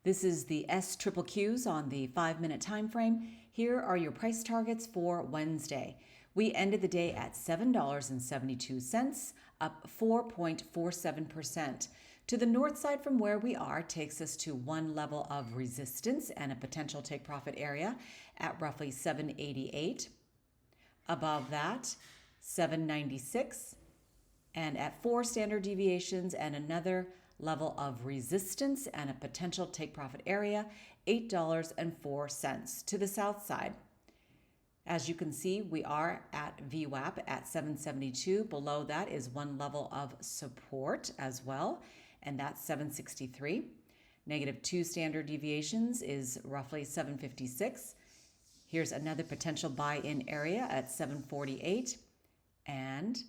This is the SQQQs on the 5-minute time frame. Here are your price targets for Wednesday. We ended the day at $7.72, up 4.47%. To the north side from where we are takes us to one level of resistance and a potential take profit area at roughly 788. Above that, 796, and at 4 standard deviations and another level of resistance and a potential take profit area, $8.04 to the south side. As you can see, we are at VWAP at 772. Below that is one level of support as well, and that's 763. Negative 2 standard deviations is roughly 756. Here's another potential buy-in area at 748 and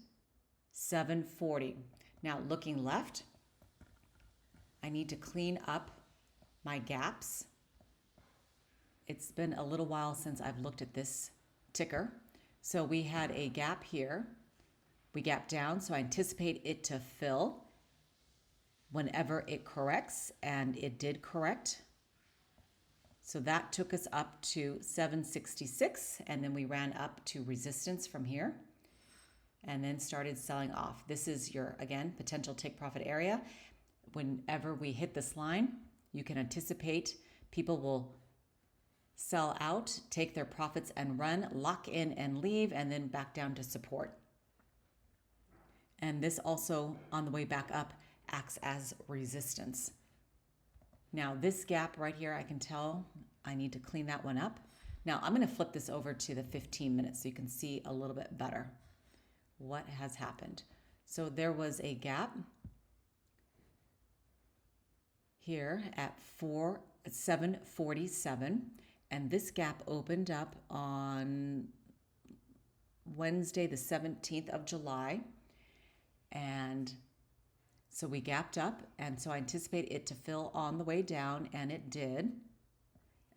740. Now looking left, I need to clean up my gaps. It's been a little while since I've looked at this ticker. So we had a gap here. We gapped down, so I anticipate it to fill whenever it corrects, and it did correct. So that took us up to 766, and then we ran up to resistance from here and then started selling off. This is your, again, potential take profit area. Whenever we hit this line, you can anticipate people will sell out, take their profits and run, lock in and leave, and then back down to support. And this also, on the way back up, acts as resistance. Now this gap right here, I can tell I need to clean that one up. Now I'm going to flip this over to the 15 minutes so you can see a little bit better what has happened. So there was a gap here at 747, and this gap opened up on Wednesday the 17th of July, and so we gapped up, and so I anticipate it to fill on the way down, and it did.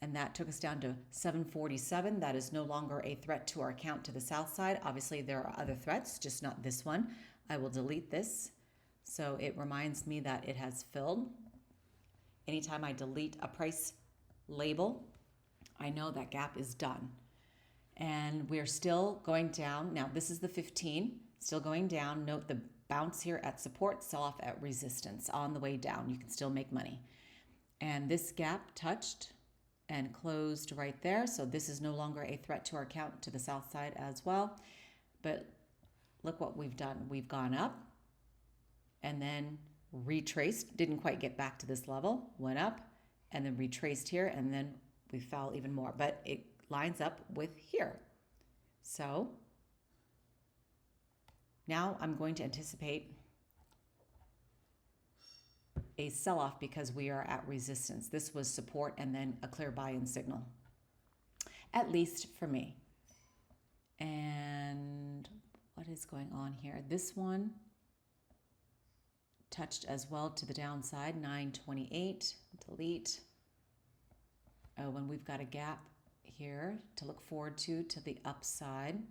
And that took us down to 747. That is no longer a threat to our account to the south side. Obviously, there are other threats, just not this one. I will delete this. So it reminds me that it has filled. Anytime I delete a price label, I know that gap is done. And we're still going down. Now, this is the 15, still going down. Note the bounce here at support, sell off at resistance on the way down. You can still make money. And this gap touched and closed right there. So this is no longer a threat to our account to the south side as well. But look what we've done. We've gone up and then retraced, didn't quite get back to this level, went up and then retraced here, and then we fell even more, but it lines up with here. So now I'm going to anticipate a sell-off because we are at resistance. This was support and then a clear buy-in signal, at least for me. And what is going on here? This one touched as well to the downside, 928, delete. When we've got a gap here to look forward to the upside,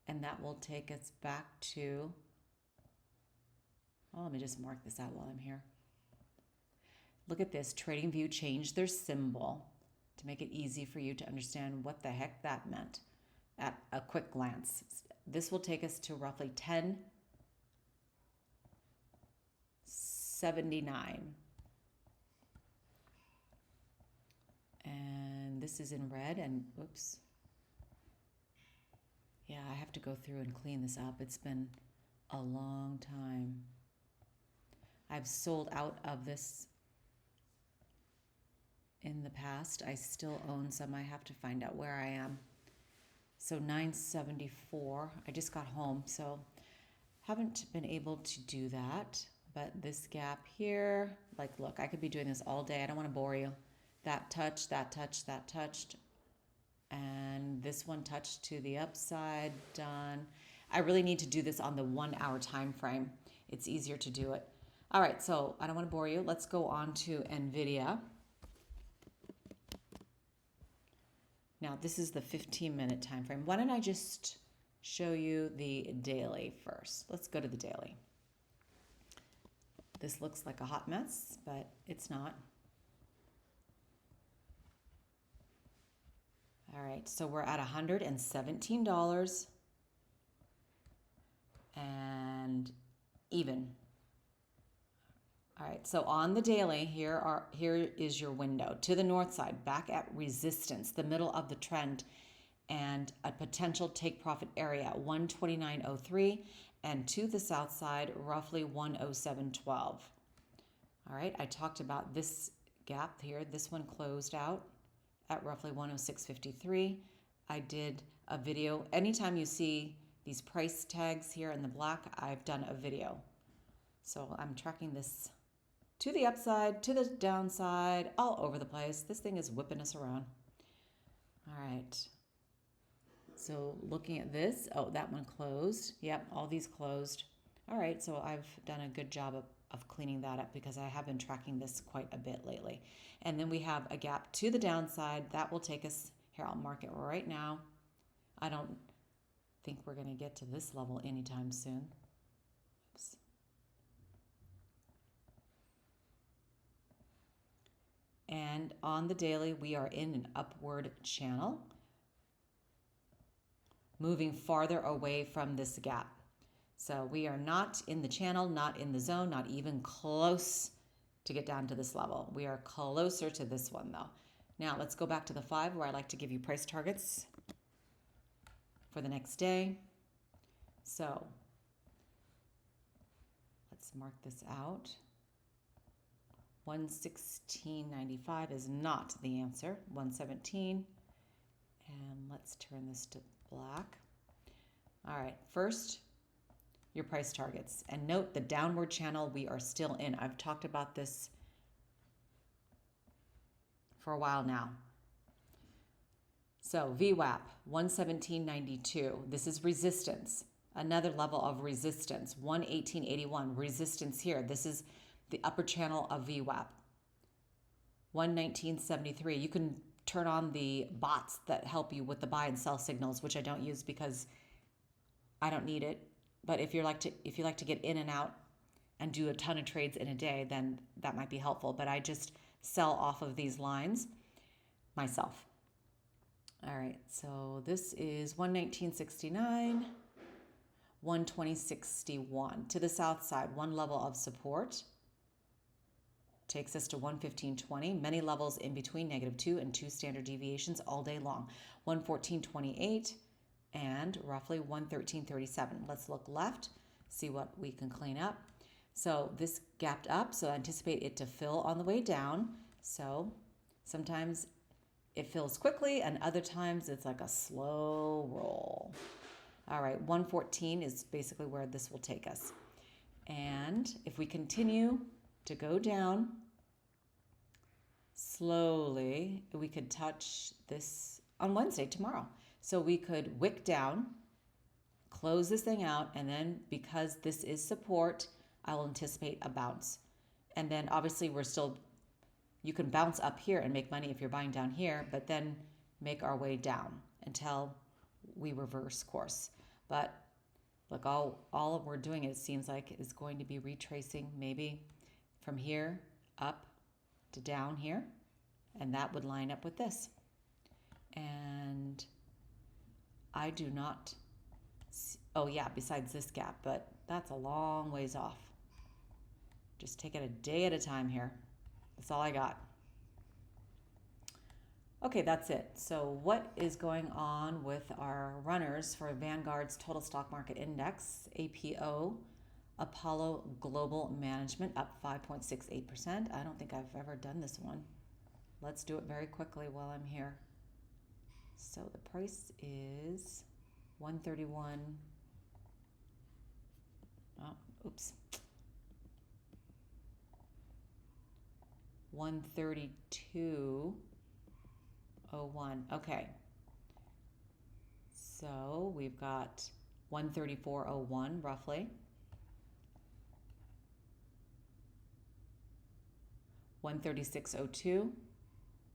and that will take us back to, oh, let me just mark this out while I'm here. Look at this, TradingView changed their symbol to make it easy for you to understand what the heck that meant at a quick glance. This will take us to roughly 1079. And this is in red, and oops. Yeah, I have to go through and clean this up. It's been a long time. I've sold out of this in the past. I still own some. I have to find out where I am. So 974. I just got home, so haven't been able to do that. But this gap here, like, look, I could be doing this all day. I don't want to bore you. That touched, that touched, that touched. And this one touched to the upside, done. I really need to do this on the 1 hour time frame. It's easier to do it. All right, so I don't want to bore you. Let's go on to NVDA. Now, this is the 15-minute time frame. Why don't I just show you the daily first? Let's go to the daily. This looks like a hot mess, but it's not. All right, so we're at $117 and even. All right, so on the daily, here is your window to the north side, back at resistance, the middle of the trend, and a potential take profit area 129.03, and to the south side, roughly 107.12. All right, I talked about this gap here. This one closed out at roughly 106.53. I did a video. Anytime you see these price tags here in the black, I've done a video. So I'm tracking this to the upside, to the downside, all over the place. This thing is whipping us around. All right. So looking at this, oh, that one closed. Yep, all these closed. All right, so I've done a good job of cleaning that up because I have been tracking this quite a bit lately. And then we have a gap to the downside. That will take us, here, I'll mark it right now. I don't think we're going to get to this level anytime soon. Oops. And on the daily, we are in an upward channel, moving farther away from this gap. So we are not in the channel, not in the zone, not even close to get down to this level. We are closer to this one though. Now let's go back to the 5 where I like to give you price targets for the next day. So let's mark this out. 116.95 is not the answer. 117. And let's turn this to black. All right, first, your price targets. And note the downward channel we are still in. I've talked about this for a while now. So VWAP, 117.92. This is resistance. Another level of resistance, 118.81. Resistance here. This is the upper channel of VWAP. 119.73. You can turn on the bots that help you with the buy and sell signals, which I don't use because I don't need it. But if you like to get in and out and do a ton of trades in a day, then that might be helpful. But I just sell off of these lines myself. All right, so this is 119.69, 120.61. To the south side, one level of support takes us to 115.20. Many levels in between -2 and 2 standard deviations all day long. 114.28 and roughly 113.37. Let's look left, see what we can clean up. So this gapped up, so I anticipate it to fill on the way down. So sometimes it fills quickly and other times it's like a slow roll. All right, 114 is basically where this will take us. And if we continue to go down slowly, we could touch this on Wednesday, tomorrow. So we could wick down, close this thing out, and then because this is support, I will anticipate a bounce. And then obviously you can bounce up here and make money if you're buying down here, but then make our way down until we reverse course. But look, all we're doing, it seems like, is going to be retracing maybe from here up to down here, and that would line up with this. And I do not see, oh yeah, besides this gap, but that's a long ways off. Just take it a day at a time here. That's all I got. Okay, that's it. So what is going on with our runners for Vanguard's Total Stock Market Index, APO, Apollo Global Management, up 5.68%. I don't think I've ever done this one. Let's do it very quickly while I'm here. So the price is 131. Oh, oops. 132.01. Okay. So we've got 134.01 roughly. 136.02.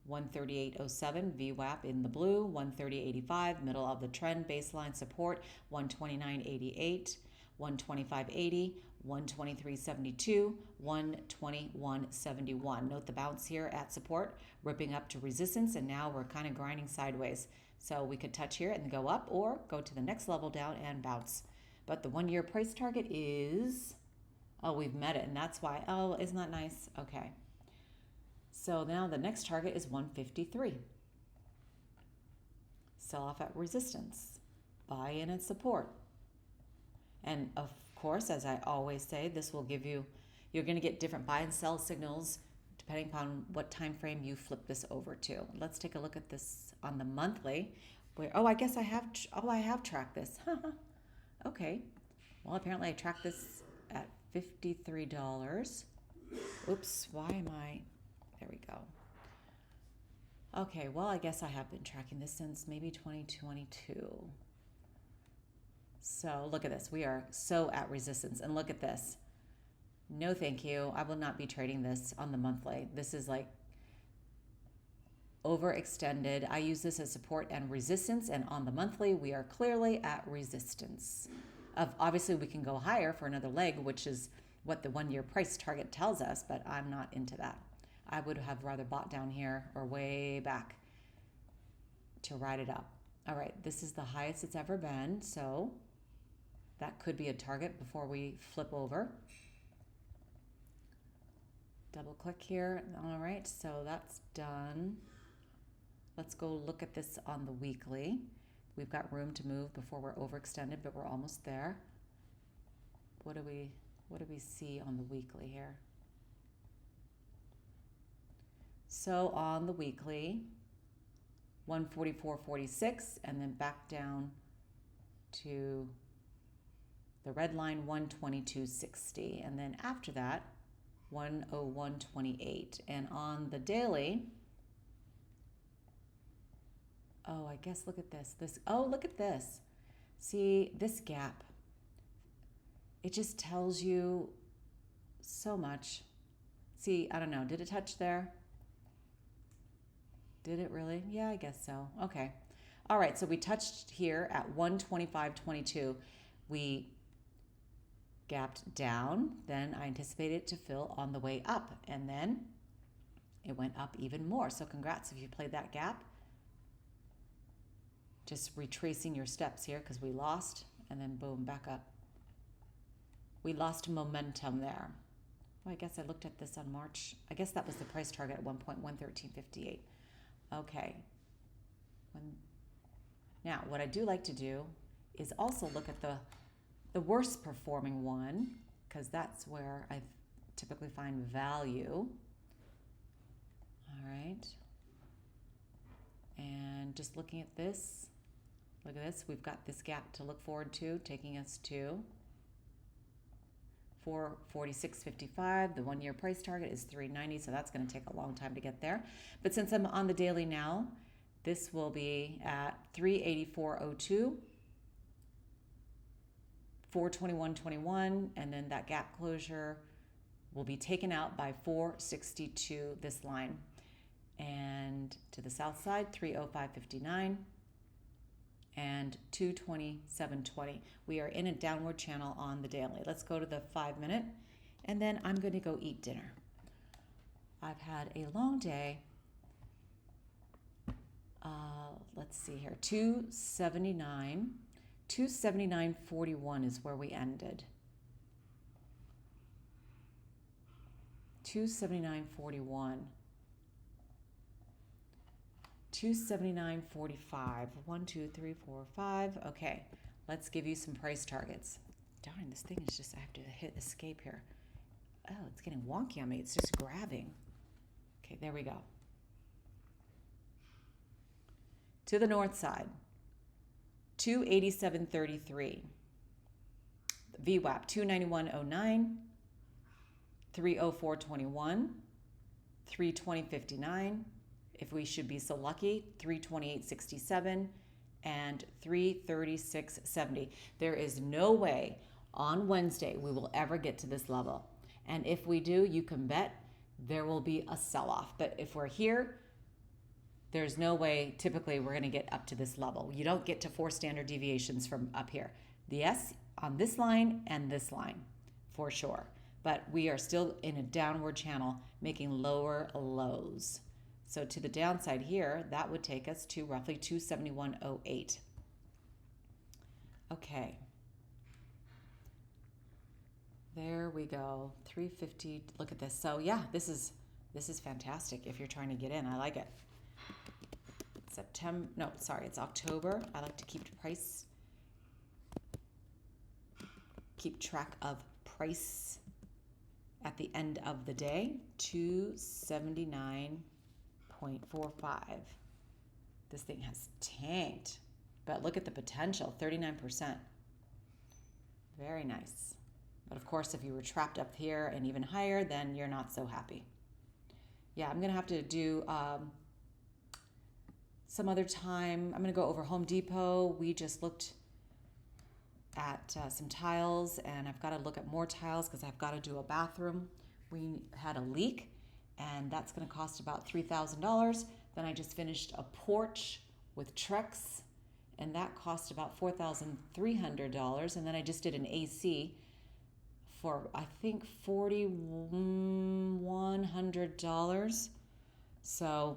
138.07, VWAP in the blue, 130.85, middle of the trend, baseline support, 129.88, 125.80, 123.72, 121.71. Note the bounce here at support, ripping up to resistance, and now we're kind of grinding sideways. So we could touch here and go up or go to the next level down and bounce. But the 1 year price target is, oh, we've met it, and that's why, oh, isn't that nice? Okay. So now the next target is 153. Sell off at resistance, buy in at support. And of course, as I always say, this will give you, you're going to get different buy and sell signals depending upon what time frame you flip this over to. Let's take a look at this on the monthly. Where, oh, I guess I have tracked this. Okay. Well, apparently I tracked this at $53. Oops, why am I, there we go. Okay, well, I guess I have been tracking this since maybe 2022. So look at this. We are so at resistance. And look at this. No, thank you. I will not be trading this on the monthly. This is like overextended. I use this as support and resistance. And on the monthly, we are clearly at resistance. Obviously, we can go higher for another leg, which is what the 1 year price target tells us, but I'm not into that. I would have rather bought down here or way back to ride it up. All right, this is the highest it's ever been, so that could be a target before we flip over. Double click here. All right, so that's done. Let's go look at this on the weekly. We've got room to move before we're overextended, but we're almost there. What do we see on the weekly here? So on the weekly, 144.46, and then back down to the red line, 122.60, and then after that, 101.28. And on the daily, oh, I guess look at this. Oh, look at this. See, this gap. It just tells you so much. See, I don't know. Did it touch there? Did it really? Yeah, I guess so. Okay. All right, so we touched here at 125.22. We gapped down. Then I anticipated it to fill on the way up. And then it went up even more. So congrats if you played that gap. Just retracing your steps here because we lost. And then boom, back up. We lost momentum there. Well, I guess I looked at this on March. I guess that was the price target at 1.11358. Okay. Now, what I do like to do is also look at the worst performing one, because that's where I typically find value. All right. And just looking at this, look at this. We've got this gap to look forward to, taking us to 446.55. The 1 year price target is 390, so that's going to take a long time to get there. But since I'm on the daily now, this will be at 384.02, 421.21, and then that gap closure will be taken out by 462, this line. And to the south side, 305.59 and 227.20. We are in a downward channel on the daily. Let's go to the 5 minute, and then I'm going to go eat dinner. I've had a long day. Let's see here, 279.41 is where we ended. 279.41. 279.45. 1, 2, 3, 4, 5. Okay, let's give you some price targets. Darn, this thing is just, I have to hit escape here. Oh, it's getting wonky on me. It's just grabbing. Okay, there we go. To the north side, 287.33. VWAP, 291.09. 304.21. 320.59. If we should be so lucky, 328.67 and 336.70. There is no way on Wednesday we will ever get to this level. And if we do, you can bet there will be a sell-off. But if we're here, there's no way typically we're going to get up to this level. You don't get to 4 standard deviations from up here. Yes, on this line and this line. for sure. But we are still in a downward channel, making lower lows. So to the downside here, that would take us to roughly 271.08. Okay. There we go. 350. Look at this. So yeah, this is fantastic if you're trying to get in. I like it. It's October. I like to keep track of price at the end of the day. 279.45. This thing has tanked, but look at the potential, 39%. Very nice. But of course, if you were trapped up here and even higher, then you're not so happy. Yeah, I'm going to have to do some other time. I'm going to go over Home Depot. We just looked at some tiles, and I've got to look at more tiles because I've got to do a bathroom. We had a leak, and that's going to cost about $3,000. Then I just finished a porch with Trex, and that cost about $4,300. And then I just did an AC for, I think, $4,100. So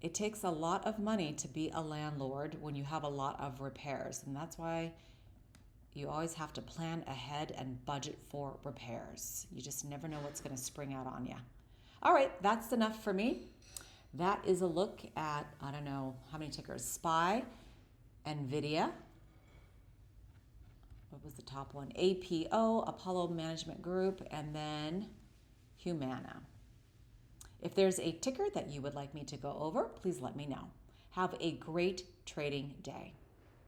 it takes a lot of money to be a landlord when you have a lot of repairs. And that's why you always have to plan ahead and budget for repairs. You just never know what's going to spring out on you. All right, that's enough for me. That is a look at, I don't know how many tickers, SPY, NVDA. What was the top one? APO, Apollo Management Group, and then Humana. If there's a ticker that you would like me to go over, please let me know. Have a great trading day.